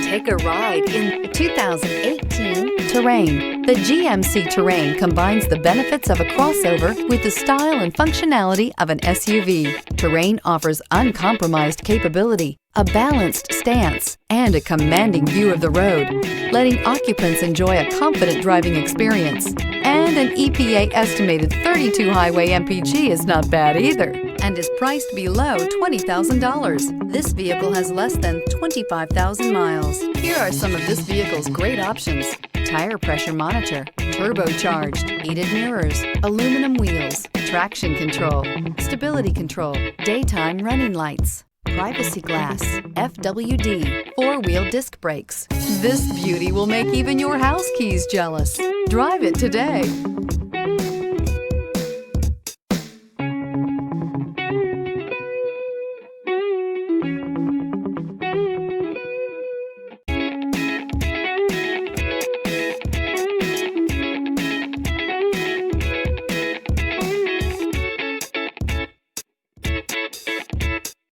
Take a ride in the 2018 Terrain. The GMC Terrain combines the benefits of a crossover with the style and functionality of an SUV. Terrain offers uncompromised capability, a balanced stance, and a commanding view of the road, letting occupants enjoy a confident driving experience. And an EPA estimated 32 highway MPG is not bad either, and is priced below $20,000. This vehicle has less than 25,000 miles. Here are some of this vehicle's great options: tire pressure monitor, turbocharged, heated mirrors, aluminum wheels, traction control, stability control, daytime running lights, privacy glass, FWD, four-wheel disc brakes. This beauty will make even your house keys jealous. Drive it today.